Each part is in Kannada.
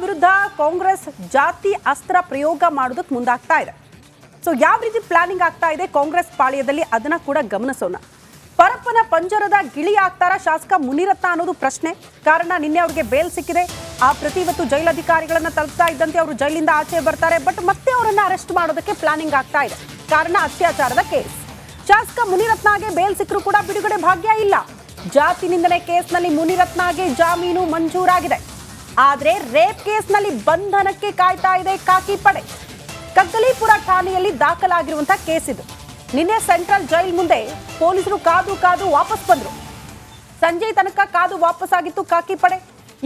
ವಿರುದ್ಧ ಕಾಂಗ್ರೆಸ್ ಜಾತಿ ಅಸ್ತ್ರ ಪ್ರಯೋಗ ಮಾಡೋದಕ್ಕೆ ಮುಂದಾಗ್ತಾ ಇದೆ. ಸೊ ಯಾವ ರೀತಿ ಪ್ಲಾನಿಂಗ್ ಆಗ್ತಾ ಇದೆ ಕಾಂಗ್ರೆಸ್ ಪಾಳ್ಯದಲ್ಲಿ ಅದನ್ನ ಕೂಡ ಗಮನಿಸೋಣ. ಪರಪ್ಪನ ಪಂಜರದ ಗಿಳಿ ಆಗ್ತಾರ ಶಾಸಕ ಮುನಿರತ್ನ ಅನ್ನೋದು ಪ್ರಶ್ನೆ. ಕಾರಣ ನಿನ್ನೆ ಅವ್ರಿಗೆ ಬೇಲ್ ಸಿಕ್ಕಿದೆ. ಆ ಪ್ರತಿ ಇವತ್ತು ಜೈಲಧಿಕಾರಿಗಳನ್ನ ತಲುಪ್ತಾ ಇದ್ದಂತೆ ಅವರು ಜೈಲಿಂದ ಆಚೆ ಬರ್ತಾರೆ. ಬಟ್ ಮತ್ತೆ ಅವರನ್ನ ಅರೆಸ್ಟ್ ಮಾಡೋದಕ್ಕೆ ಪ್ಲಾನಿಂಗ್ ಆಗ್ತಾ ಇದೆ. ಕಾರಣ ಅತ್ಯಾಚಾರದ ಕೇಸ್. ಶಾಸಕ ಮುನಿರತ್ನಗೆ ಬೇಲ್ ಸಿಕ್ಕರೂ ಕೂಡ ಬಿಡುಗಡೆ ಭಾಗ್ಯ ಇಲ್ಲ. ಜಾತಿ ನಿಂದನೆ ಕೇಸ್ನಲ್ಲಿ ಮುನಿರತ್ನಗೆ ಜಾಮೀನು ಮಂಜೂರಾಗಿದೆ. ಆದ್ರೆ ರೇಪ್ ಕೇಸ್ನಲ್ಲಿ ಬಂಧನಕ್ಕೆ ಕಾಯ್ತಾ ಇದೆ ಖಾಕಿ ಪಡೆ. ಕಗ್ಗಲೀಪುರ ಠಾಣೆಯಲ್ಲಿ ದಾಖಲಾಗಿರುವಂತಹ ಕೇಸ್ ಇದು. ನಿನ್ನೆ ಸೆಂಟ್ರಲ್ ಜೈಲ್ ಮುಂದೆ ಪೊಲೀಸರು ಕಾದು ವಾಪಸ್ ಬಂದ್ರು. ಸಂಜೆ ತನಕ ಕಾದು ವಾಪಸ್ ಆಗಿತ್ತು ಖಾಕಿ ಪಡೆ.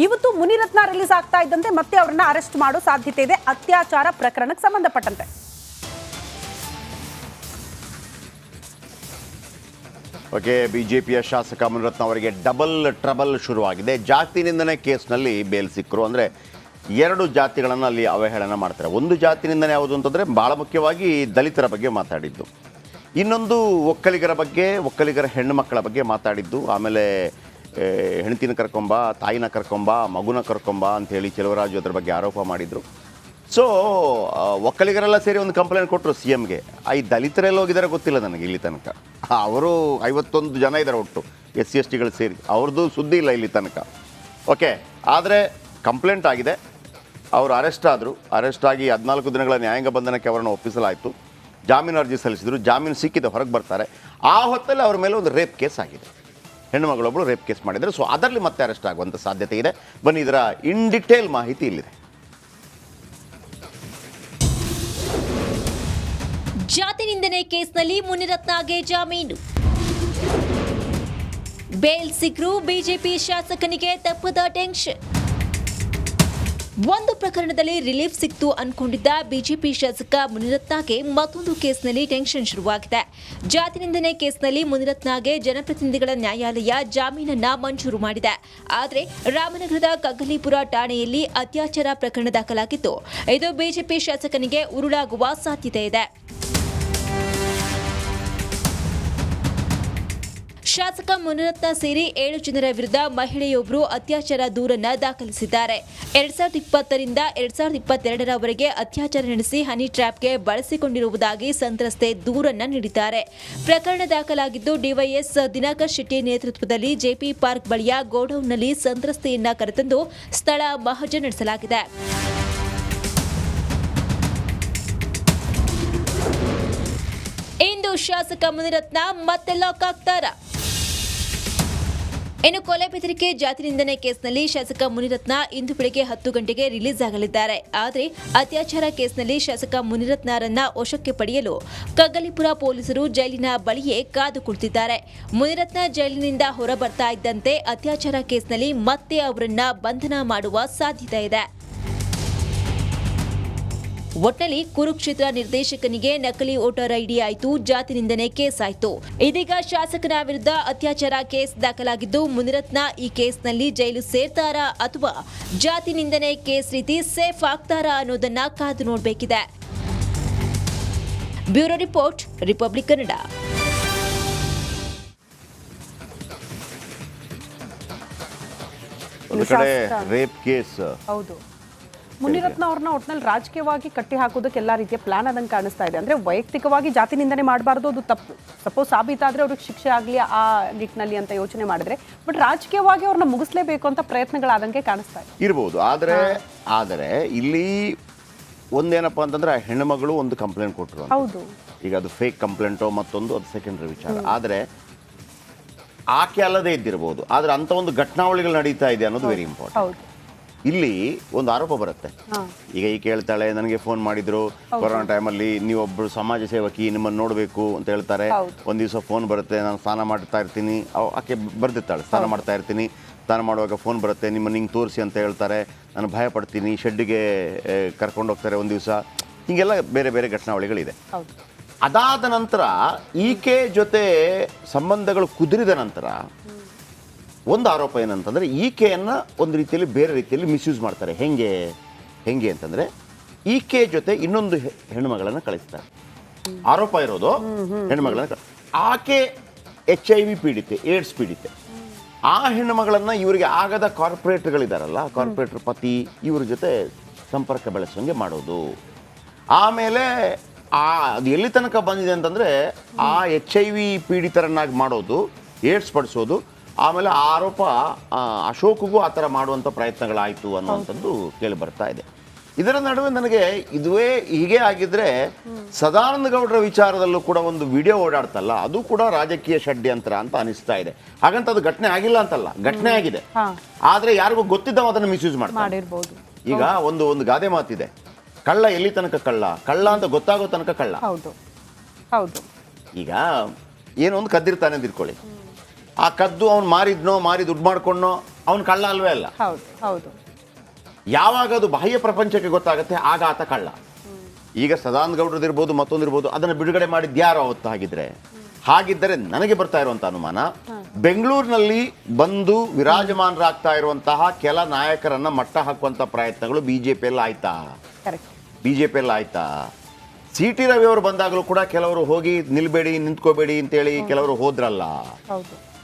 ಇವತ್ತು ಮುನಿರತ್ನ ರಿಲೀಸ್ ಆಗ್ತಾ ಇದ್ದಂತೆ ಮತ್ತೆ ಅವರನ್ನ ಅರೆಸ್ಟ್ ಮಾಡೋ ಸಾಧ್ಯತೆ ಇದೆ ಅತ್ಯಾಚಾರ ಪ್ರಕರಣಕ್ಕೆ ಸಂಬಂಧಪಟ್ಟಂತೆ. ಓಕೆ, ಬಿಜೆಪಿಯ ಶಾಸಕ ಮುನಿರತ್ನ ಅವರಿಗೆ ಡಬಲ್ ಟ್ರಬಲ್ ಶುರುವಾಗಿದೆ. ಜಾತಿ ನಿಂದನೆ ಕೇಸ್ನಲ್ಲಿ ಬೇಲ್ ಸಿಕ್ಕರು. ಅಂದರೆ ಎರಡು ಜಾತಿಗಳನ್ನು ಅಲ್ಲಿ ಅವಹೇಳನ ಮಾಡ್ತಾರೆ. ಒಂದು ಜಾತಿ ನಿಂದನೆ ಯಾವುದು ಅಂತಂದರೆ ಭಾಳ ಮುಖ್ಯವಾಗಿ ದಲಿತರ ಬಗ್ಗೆ ಮಾತಾಡಿದ್ದು, ಇನ್ನೊಂದು ಒಕ್ಕಲಿಗರ ಬಗ್ಗೆ, ಒಕ್ಕಲಿಗರ ಹೆಣ್ಣು ಮಕ್ಕಳ ಬಗ್ಗೆ ಮಾತಾಡಿದ್ದು. ಆಮೇಲೆ ಹೆಣ್ತಿನ ಕರ್ಕೊಂಬ, ತಾಯಿನ ಕರ್ಕೊಂಬ, ಮಗುನ ಕರ್ಕೊಂಬ ಅಂಥೇಳಿ ಚೆಲುವರಾಜು ಅದ್ರ ಬಗ್ಗೆ ಆರೋಪ ಮಾಡಿದರು. ಸೊ ಒಕ್ಕಲಿಗರೆಲ್ಲ ಸೇರಿ ಒಂದು ಕಂಪ್ಲೇಂಟ್ ಕೊಟ್ಟರು ಸಿ ಎಮ್ಗೆ. ಈ ದಲಿತರೆಲ್ಲ ಹೋಗಿದ್ದಾರೆ ಗೊತ್ತಿಲ್ಲ ನನಗೆ ಇಲ್ಲಿ ತನಕ. ಅವರು 51 ಜನ ಇದ್ದಾರೆ ಒಟ್ಟು, SC STಗಳು ಸೇರಿ. ಅವ್ರದ್ದು ಸುದ್ದಿ ಇಲ್ಲ ಇಲ್ಲಿ ತನಕ. ಓಕೆ, ಆದರೆ ಕಂಪ್ಲೇಂಟ್ ಆಗಿದೆ. ಅವರು ಅರೆಸ್ಟ್ ಆದರು. ಅರೆಸ್ಟ್ ಆಗಿ 14 ದಿನಗಳ ನ್ಯಾಯಾಂಗ ಬಂಧನಕ್ಕೆ ಅವರನ್ನು ಒಪ್ಪಿಸಲಾಯಿತು. ಜಾಮೀನು ಅರ್ಜಿ ಸಲ್ಲಿಸಿದರು. ಜಾಮೀನು ಸಿಕ್ಕಿದೆ, ಹೊರಗೆ ಬರ್ತಾರೆ. ಆ ಹೊತ್ತಲ್ಲಿ ಅವ್ರ ಮೇಲೆ ಒಂದು ರೇಪ್ ಕೇಸ್ ಆಗಿದೆ. ಹೆಣ್ಣುಮಗಳೊಬ್ಬಳು ರೇಪ್ ಕೇಸ್ ಮಾಡಿದರೆ. ಸೊ ಅದರಲ್ಲಿ ಮತ್ತೆ ಅರೆಸ್ಟ್ ಆಗುವಂಥ ಸಾಧ್ಯತೆ ಇದೆ. ಬನ್ನಿ, ಇದರ ಇನ್ ಡಿಟೇಲ್ ಮಾಹಿತಿ ಇಲ್ಲಿದೆ. ಜಾತಿ ನಿಂದನೆ ಕೇಸ್ನಲ್ಲಿ ಮುನಿರತ್ನಗೆ ಜಾಮೀನು. ಬೇಲ್ ಸಿಕ್ಕರೂ ಬಿಜೆಪಿ ಶಾಸಕನಿಗೆ ತಪ್ಪದ ಟೆನ್ಷನ್. ಒಂದು ಪ್ರಕರಣದಲ್ಲಿ ರಿಲೀಫ್ ಸಿಕ್ತು ಅನ್ಕೊಂಡಿದ್ದ ಬಿಜೆಪಿ ಶಾಸಕ ಮುನಿರತ್ನಗೆ ಮತ್ತೊಂದು ಕೇಸ್ನಲ್ಲಿ ಟೆನ್ಷನ್ ಶುರುವಾಗಿದೆ. ಜಾತಿ ನಿಂದನೆ ಕೇಸ್ನಲ್ಲಿ ಮುನಿರತ್ನಗೆ ಜನಪ್ರತಿನಿಧಿಗಳ ನ್ಯಾಯಾಲಯ ಜಾಮೀನನ್ನ ಮಂಜೂರು ಮಾಡಿದೆ. ಆದರೆ ರಾಮನಗರದ ಕಗ್ಗಲೀಪುರ ಠಾಣೆಯಲ್ಲಿ ಅತ್ಯಾಚಾರ ಪ್ರಕರಣ ದಾಖಲಾಗಿದ್ದು, ಇದು ಬಿಜೆಪಿ ಶಾಸಕನಿಗೆ ಉರುಳಾಗುವ ಸಾಧ್ಯತೆ ಇದೆ. ಶಾಸಕ ಮುನಿರತ್ನ ಸೇರಿ 7 ಜನರ ವಿರುದ್ಧ ಮಹಿಳೆಯೊಬ್ಬರು ಅತ್ಯಾಚಾರ ದೂರನ್ನ ದಾಖಲಿಸಿದ್ದಾರೆ. 2020ರಿಂದ 2022ರವರೆಗೆ ಅತ್ಯಾಚಾರ ನಡೆಸಿ ಹನಿ ಟ್ರ್ಯಾಪ್ಗೆ ಬಳಸಿಕೊಂಡಿರುವುದಾಗಿ ಸಂತ್ರಸ್ತೆ ದೂರನ್ನ ನೀಡಿದ್ದಾರೆ. ಪ್ರಕರಣ ದಾಖಲಾಗಿದ್ದು, ಡಿವೈಎಸ್ ದಿನಕರ್ ಶೆಟ್ಟಿ ನೇತೃತ್ವದಲ್ಲಿ ಜೆಪಿ ಪಾರ್ಕ್ ಬಳಿಯ ಗೋಡೌನ್ನಲ್ಲಿ ಸಂತ್ರಸ್ತೆಯನ್ನ ಕರೆತಂದು ಸ್ಥಳ ಮಹಜ ನಡೆಸಲಾಗಿದೆ. ಇಂದು ಶಾಸಕ ಮುನಿರತ್ನ ಮತ್ತೆ ಲಾಕ್ ಆಗ್ತಾರ? ಇನ್ನು ಕೊಲೆ ಬೆದರಿಕೆ ಜಾತಿ ನಿಂದನೆ ಕೇಸ್ನಲ್ಲಿ ಶಾಸಕ ಮುನಿರತ್ನ ಇಂದು ಬೆಳಗ್ಗೆ 10 ಗಂಟೆಗೆ ರಿಲೀಸ್ ಆಗಲಿದ್ದಾರೆ. ಆದರೆ ಅತ್ಯಾಚಾರ ಕೇಸ್ನಲ್ಲಿ ಶಾಸಕ ಮುನಿರತ್ನರನ್ನ ವಶಕ್ಕೆ ಪಡೆಯಲು ಕಗ್ಗಲೀಪುರ ಪೊಲೀಸರು ಜೈಲಿನ ಬಳಿಯೇ ಕಾದು ಕುಳಿತಿದ್ದಾರೆ. ಮುನಿರತ್ನ ಜೈಲಿನಿಂದ ಹೊರ ಬರ್ತಾ ಇದ್ದಂತೆ ಅತ್ಯಾಚಾರ ಕೇಸ್ನಲ್ಲಿ ಮತ್ತೆ ಅವರನ್ನ ಬಂಧನ ಮಾಡುವ ಸಾಧ್ಯತೆ ಇದೆ. ಒಟ್ನಲ್ಲಿ ಕುರುಕ್ಷೇತ್ರ ನಿರ್ದೇಶಕನಿಗೆ ನಕಲಿ ವೋಟರ್ ಐಡಿ ಆಯಿತು, ಜಾತಿ ನಿಂದನೆ ಕೇಸ್ ಆಯಿತು. ಇದೀಗ ಶಾಸಕನ ವಿರುದ್ಧ ಅತ್ಯಾಚಾರ ಕೇಸ್ ದಾಖಲಾಗಿದ್ದು, ಮುನಿರತ್ನ ಈ ಕೇಸ್ನಲ್ಲಿ ಜೈಲು ಸೇರ್ತಾರಾ ಅಥವಾ ಜಾತಿ ನಿಂದನೆ ಕೇಸ್ ರೀತಿ ಸೇಫ್ ಆಗ್ತಾರಾ ಅನ್ನೋದನ್ನ ಕಾದು ನೋಡಬೇಕಿದೆ. Bureau report, republic Kannada. ಒಂದು ಕಡೆ ರೇಪ್ ಕೇಸ್. ಹೌದು, ಮುನಿರತ್ನ ಅವ್ರನ್ನ ಒಟ್ಟಿನಲ್ಲಿ ರಾಜಕೀಯವಾಗಿ ಕಟ್ಟಿ ಹಾಕೋದಕ್ಕೆ ಎಲ್ಲಾ ರೀತಿಯ ಪ್ಲಾನ್ ಆದಂಗೆ ಕಾಣಿಸ್ತಾ ಇದೆ. ಅಂದ್ರೆ ವೈಯಕ್ತಿಕವಾಗಿ ಜಾತಿ ನಿಂದನೆ ಮಾಡಬಾರ್ದು, ಅದು ತಪ್ಪು. ಸಪೋಸ್ ಸಾಬೀತಾದ್ರೆ ಅವ್ರಿಗೆ ಶಿಕ್ಷೆ ಆಗಲಿ ಆ ನಿಟ್ಟಿನಲ್ಲಿ ಅಂತ ಯೋಚನೆ ಮಾಡಿದ್ರೆ, ಬಟ್ ರಾಜಕೀಯವಾಗಿ ಅವ್ರನ್ನ ಮುಗಿಸ್ಲೇಬೇಕು ಅಂತ ಪ್ರಯತ್ನಗಳಾದಂಗೆ ಕಾಣಿಸ್ತಾ ಇದೆ. ಇರ್ಬೋದು. ಆದರೆ ಇಲ್ಲಿ ಒಂದೇನಪ್ಪ ಅಂತಂದ್ರೆ ಹೆಣ್ಣುಮಗಳು ಒಂದು ಕಂಪ್ಲೇಂಟ್ ಕೊಟ್ಟರು. ಹೌದು, ಈಗ ಅದು ಫೇಕ್ ಕಂಪ್ಲೇಂಟೋ ಮತ್ತೊಂದು ಅದು ಸೆಕೆಂಡರಿ ವಿಚಾರ. ಆದರೆ ಆಕೆ ಅಲ್ಲದೆ ಇದ್ದಿರ್ಬೋದು. ಆದರೆ ಅಂತ ಒಂದು ಘಟನಾವಳಿಗಳು ನಡೀತಾ ಇದೆ ಅನ್ನೋದು ವೆರಿ ಇಂಪಾರ್ಟೆಂಟ್. ಇಲ್ಲಿ ಒಂದು ಆರೋಪ ಬರುತ್ತೆ. ಈಗ ಈ ಕೇಳ್ತಾಳೆ, ನನಗೆ ಫೋನ್ ಮಾಡಿದ್ರು ಕೊರೋನಾ ಟೈಮಲ್ಲಿ, ನೀವೊಬ್ಬರು ಸಮಾಜ ಸೇವಕಿ, ನಿಮ್ಮನ್ನು ನೋಡಬೇಕು ಅಂತ ಹೇಳ್ತಾರೆ. ಒಂದು ದಿವಸ ಫೋನ್ ಬರುತ್ತೆ, ನಾನು ಸ್ನಾನ ಮಾಡ್ತಾ ಇರ್ತೀನಿ. ಆಕೆ ಬರ್ದಿರ್ತಾಳೆ, ಸ್ನಾನ ಮಾಡ್ತಾ ಇರ್ತೀನಿ, ಸ್ನಾನ ಮಾಡುವಾಗ ಫೋನ್ ಬರುತ್ತೆ, ನಿಮ್ಮನ್ನು ಹಿಂಗೆ ತೋರಿಸಿ ಅಂತ ಹೇಳ್ತಾರೆ. ನಾನು ಭಯ ಪಡ್ತೀನಿ, ಶೆಡ್ಡಿಗೆ ಕರ್ಕೊಂಡು ಹೋಗ್ತಾರೆ ಒಂದು ದಿವಸ. ಹೀಗೆಲ್ಲ ಬೇರೆ ಬೇರೆ ಘಟನಾವಳಿಗಳಿದೆ. ಅದಾದ ನಂತರ ಈಕೆ ಜೊತೆ ಸಂಬಂಧಗಳು ಕುದುರಿದ ನಂತರ ಒಂದು ಆರೋಪ ಏನಂತಂದರೆ, ಈಕೆಯನ್ನು ಒಂದು ರೀತಿಯಲ್ಲಿ ಬೇರೆ ರೀತಿಯಲ್ಲಿ ಮಿಸ್ಯೂಸ್ ಮಾಡ್ತಾರೆ. ಹೆಂಗೆ ಅಂತಂದರೆ, ಈಕೆ ಜೊತೆ ಇನ್ನೊಂದು ಹೆಣ್ಣುಮಗಳನ್ನು ಕಳಿಸ್ತಾರೆ. ಆರೋಪ ಇರೋದು ಹೆಣ್ಣುಮಗಳನ್ನು. ಆಕೆ HIV ಪೀಡಿತೆ, ಏಡ್ಸ್ ಪೀಡಿತೆ. ಆ ಹೆಣ್ಣು ಮಗಳನ್ನು ಇವರಿಗೆ ಆಗದ ಕಾರ್ಪೊರೇಟ್ಗಳಿದಾರಲ್ಲ, ಕಾರ್ಪೊರೇಟರ್ ಪತಿ ಇವ್ರ ಜೊತೆ ಸಂಪರ್ಕ ಬೆಳೆಸೋಂಗೆ ಮಾಡೋದು. ಆಮೇಲೆ ಅದು ಎಲ್ಲಿ ತನಕ ಬಂದಿದೆ ಅಂತಂದರೆ ಆ HIV ಪೀಡಿತರನ್ನಾಗಿ ಮಾಡೋದು, ಏಡ್ಸ್ ಪಡಿಸೋದು. ಆಮೇಲೆ ಆರೋಪ ಅಶೋಕ್ಗೂ ಆ ಥರ ಮಾಡುವಂಥ ಪ್ರಯತ್ನಗಳಾಯಿತು ಅನ್ನುವಂಥದ್ದು ಕೇಳಿ ಬರ್ತಾ ಇದೆ. ಇದರ ನಡುವೆ ನನಗೆ ಇದುವೇ ಹೀಗೆ ಆಗಿದ್ರೆ ಸದಾನಂದ ಗೌಡರ ವಿಚಾರದಲ್ಲೂ ಕೂಡ ಒಂದು ವಿಡಿಯೋ ಓಡಾಡ್ತಲ್ಲ, ಅದು ಕೂಡ ರಾಜಕೀಯ ಷಡ್ಯಂತ್ರ ಅಂತ ಅನಿಸ್ತಾ ಇದೆ. ಹಾಗಂತ ಅದು ಘಟನೆ ಆಗಿಲ್ಲ ಅಂತಲ್ಲ, ಘಟನೆ ಆಗಿದೆ. ಆದರೆ ಯಾರಿಗೂ ಗೊತ್ತಿದ್ದವ ಅದನ್ನು ಮಿಸ್ಯೂಸ್ ಮಾಡಿರ್ಬೋದು. ಈಗ ಒಂದು ಗಾದೆ ಮಾತಿದೆ, ಕಳ್ಳ ಎಲ್ಲಿ ತನಕ ಕಳ್ಳ ಅಂತ ಗೊತ್ತಾಗೋ ತನಕ ಕಳ್ಳ. ಹೌದು. ಈಗ ಏನೋ ಒಂದು ಕದ್ದಿರ್ತಾನೆ ಅಂತ ಇಟ್ಕೊಳ್ಳಿ, ಆ ಕದ್ದು ಅವ್ನು ಮಾರಿ ದುಡ್ಡು ಮಾಡ್ಕೊಂಡೋ ಅವ್ನು ಕಳ್ಳ ಅಲ್ವೇ ಅಲ್ಲ. ಹೌದು. ಯಾವಾಗ ಅದು ಬಾಹ್ಯ ಪ್ರಪಂಚಕ್ಕೆ ಗೊತ್ತಾಗುತ್ತೆ ಆಗ ಆತ ಕಳ್ಳ. ಈಗ ಸದಾನಂದ ಗೌಡ್ರದಿರ್ಬೋದು, ಮತ್ತೊಂದಿರ್ಬೋದು, ಅದನ್ನು ಬಿಡುಗಡೆ ಮಾಡಿದ್ಯಾರೋ ಅವತ್ತು. ಹಾಗಿದ್ದರೆ ನನಗೆ ಬರ್ತಾ ಇರುವಂಥ ಅನುಮಾನ, ಬೆಂಗಳೂರಿನಲ್ಲಿ ಬಂದು ವಿರಾಜಮಾನರಾಗ್ತಾ ಇರುವಂತಹ ಕೆಲ ನಾಯಕರನ್ನ ಮಟ್ಟ ಹಾಕುವಂಥ ಪ್ರಯತ್ನಗಳು ಬಿಜೆಪಿಯಲ್ಲಿ ಆಯ್ತಾ? CT ರವಿ ಅವರು ಬಂದಾಗಲೂ ಕೂಡ ಕೆಲವರು ಹೋಗಿ ನಿಂತ್ಕೋಬೇಡಿ ಅಂತೇಳಿ ಕೆಲವರು ಹೋದ್ರಲ್ಲ.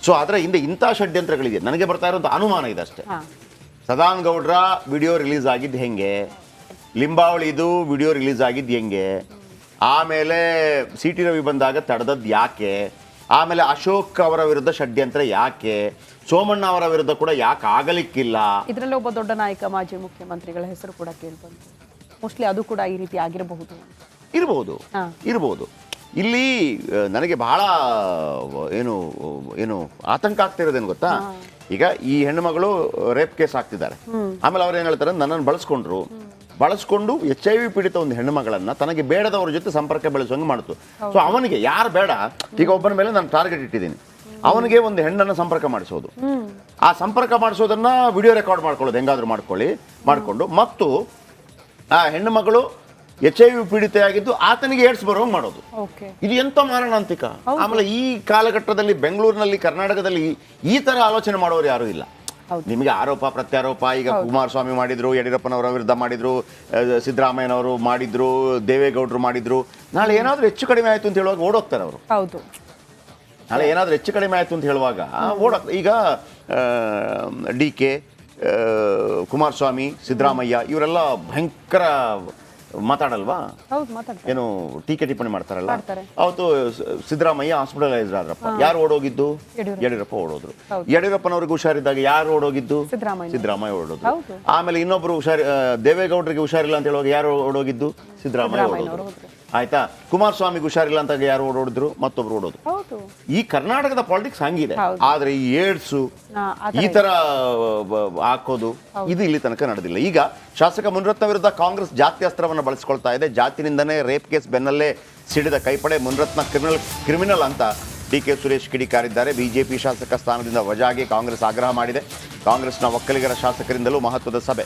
ಸೊ ಅದರ ಹಿಂದೆ ಇಂಥ ಷಡ್ಯಂತ್ರಗಳಿದೆ. ನನಗೆ ಬರ್ತಾ ಇರುವಂಥ ಅನುಮಾನ ಇದಷ್ಟೇ. ಸದಾನಂದ ಗೌಡ್ರ ವಿಡಿಯೋ ರಿಲೀಸ್ ಆಗಿದ್ದು ಹೆಂಗೆ, ಲಿಂಬಾವಳಿದು ವಿಡಿಯೋ ರಿಲೀಸ್ ಆಗಿದ್ದು ಹೆಂಗೆ, ಆಮೇಲೆ CT ರವಿ ಬಂದಾಗ ತಡೆದದ್ದು ಯಾಕೆ, ಆಮೇಲೆ ಅಶೋಕ್ ಅವರ ವಿರುದ್ಧ ಷಡ್ಯಂತ್ರ ಯಾಕೆ, ಸೋಮಣ್ಣ ಅವರ ವಿರುದ್ಧ ಕೂಡ ಯಾಕೆ ಆಗಲಿಕ್ಕಿಲ್ಲ. ಇದರಲ್ಲಿ ಒಬ್ಬ ದೊಡ್ಡ ನಾಯಕ ಮಾಜಿ ಮುಖ್ಯಮಂತ್ರಿಗಳ ಹೆಸರು ಕೂಡ ಕೇಳ್ಬಂತು. ಮೋಸ್ಟ್ಲಿ ಅದು ಕೂಡ ಈ ರೀತಿ ಇರಬಹುದು. ಇಲ್ಲಿ ನನಗೆ ಬಹಳ ಏನು ಆತಂಕ ಆಗ್ತಿರೋದೇನು ಗೊತ್ತಾ, ಈಗ ಈ ಹೆಣ್ಣುಮಗಳು ರೇಪ್ ಕೇಸ್ ಆಗ್ತಿದ್ದಾರೆ. ಆಮೇಲೆ ಅವ್ರು ಏನು ಹೇಳ್ತಾರೆ, ನನ್ನನ್ನು ಬಳಸ್ಕೊಂಡು HIV ಪೀಡಿತ ಒಂದು ಹೆಣ್ಣು ಮಗಳನ್ನ ತನಗೆ ಬೇಡದವ್ರ ಜೊತೆ ಸಂಪರ್ಕ ಬೆಳೆಸೋಂಗೆ ಮಾಡ್ತು. ಸೊ ಅವನಿಗೆ ಯಾರು ಬೇಡ, ಈಗ ಒಬ್ಬನ ಮೇಲೆ ನಾನು ಟಾರ್ಗೆಟ್ ಇಟ್ಟಿದ್ದೀನಿ, ಅವನಿಗೆ ಒಂದು ಹೆಣ್ಣನ್ನು ಸಂಪರ್ಕ ಮಾಡಿಸೋದು, ಆ ಸಂಪರ್ಕ ಮಾಡಿಸೋದನ್ನ ವಿಡಿಯೋ ರೆಕಾರ್ಡ್ ಮಾಡ್ಕೊಳ್ಳೋದು, ಹೆಂಗಾದ್ರೂ ಮಾಡಿಕೊಂಡು ಮತ್ತು ಆ ಹೆಣ್ಣು ಮಗಳು HIV ಪೀಡಿತೆಯಾಗಿದ್ದು ಆತನಿಗೆ ಏಡ್ಸ್ ಬರೋಂಗೆ ಮಾಡೋದು. ಇದು ಎಂತ ಮಾರಣಾಂತಿಕ. ಆಮೇಲೆ ಈ ಕಾಲಘಟ್ಟದಲ್ಲಿ ಬೆಂಗಳೂರಿನಲ್ಲಿ, ಕರ್ನಾಟಕದಲ್ಲಿ ಈ ತರ ಆಲೋಚನೆ ಮಾಡೋರು ಯಾರು ಇಲ್ಲ. ನಿಮಗೆ ಆರೋಪ ಪ್ರತ್ಯಾರೋಪ, ಈಗ ಕುಮಾರಸ್ವಾಮಿ ಮಾಡಿದ್ರು, ಯಡಿಯೂರಪ್ಪನವರ ವಿರುದ್ಧ ಮಾಡಿದ್ರು, ಸಿದ್ದರಾಮಯ್ಯನವರು ಮಾಡಿದ್ರು, ದೇವೇಗೌಡರು ಮಾಡಿದ್ರು. ನಾಳೆ ಏನಾದ್ರೂ ಹೆಚ್ಚು ಕಡಿಮೆ ಆಯ್ತು ಅಂತ ಹೇಳುವಾಗ ಓಡೋಗ್ತಾರೆ ಅವರು. ನಾಳೆ ಏನಾದ್ರೂ ಹೆಚ್ಚು ಕಡಿಮೆ ಆಯ್ತು ಅಂತ ಹೇಳುವಾಗ ಈಗ DK, ಕುಮಾರಸ್ವಾಮಿ, ಸಿದ್ದರಾಮಯ್ಯ ಇವರೆಲ್ಲ ಭಯಂಕರ ಮಾತಾಡಲ್ವಾ, ಏನು ಟೀಕೆ ಟಿಪ್ಪಣಿ ಮಾಡ್ತಾರಲ್ಲ. ಅವತ್ತು ಸಿದ್ದರಾಮಯ್ಯ ಹಾಸ್ಪಿಟಲೈಸ್ ಆದ್ರಪ್ಪ, ಯಾರು ಓಡೋಗಿದ್ದು? ಯಡಿಯೂರಪ್ಪ ಓಡೋದ್ರು. ಯಡಿಯೂರಪ್ಪನವ್ರಿಗೆ ಹುಷಾರಿದ್ದಾಗ ಯಾರು ಓಡೋಗಿದ್ದು? ಸಿದ್ದರಾಮಯ್ಯ ಓಡೋದು. ಆಮೇಲೆ ಇನ್ನೊಬ್ರು ದೇವೇಗೌಡರಿಗೆ ಹುಷಾರಿಲ್ಲ ಅಂತ ಹೇಳುವಾಗ ಯಾರು ಓಡೋಗಿದ್ದು? ಸಿದ್ದರಾಮಯ್ಯ ಓಡೋದು. ಆಯ್ತಾ? ಕುಮಾರಸ್ವಾಮಿಗೆ ಹುಷಾರಿಲ್ಲ ಅಂತ ಯಾರು ಓಡೋಡಿದ್ರು? ಮತ್ತೊಬ್ರು ಓಡೋದು. ಈ ಕರ್ನಾಟಕದ ಪಾಲಿಟಿಕ್ಸ್ ಹಂಗಿದೆ. ಆದ್ರೆ ಈ ಏಡ್ಸು ಈ ತರ ಹಾಕೋದು ಇದು ಇಲ್ಲಿ ತನಕ ನಡೆದಿಲ್ಲ. ಈಗ ಶಾಸಕ ಮುನಿರತ್ನ ವಿರುದ್ಧ ಕಾಂಗ್ರೆಸ್ ಜಾತಿ ಅಸ್ತ್ರವನ್ನು ಬಳಸಿಕೊಳ್ತಾ ಇದೆ. ಜಾತಿನಿಂದನೇ ರೇಪ್ ಕೇಸ್ ಬೆನ್ನಲ್ಲೇ ಸಿಡಿದ ಕೈಪಡೆ ಮುನಿರತ್ನ ಕ್ರಿಮಿನಲ್ ಅಂತ DK ಸುರೇಶ್ ಕಿಡಿಕಾರಿದ್ದಾರೆ. ಬಿಜೆಪಿ ಶಾಸಕ ಸ್ಥಾನದಿಂದ ವಜಾಗೆ ಕಾಂಗ್ರೆಸ್ ಆಗ್ರಹ ಮಾಡಿದೆ. ಕಾಂಗ್ರೆಸ್ನ ಒಕ್ಕಲಿಗರ ಶಾಸಕರಿಂದಲೂ ಮಹತ್ವದ ಸಭೆ.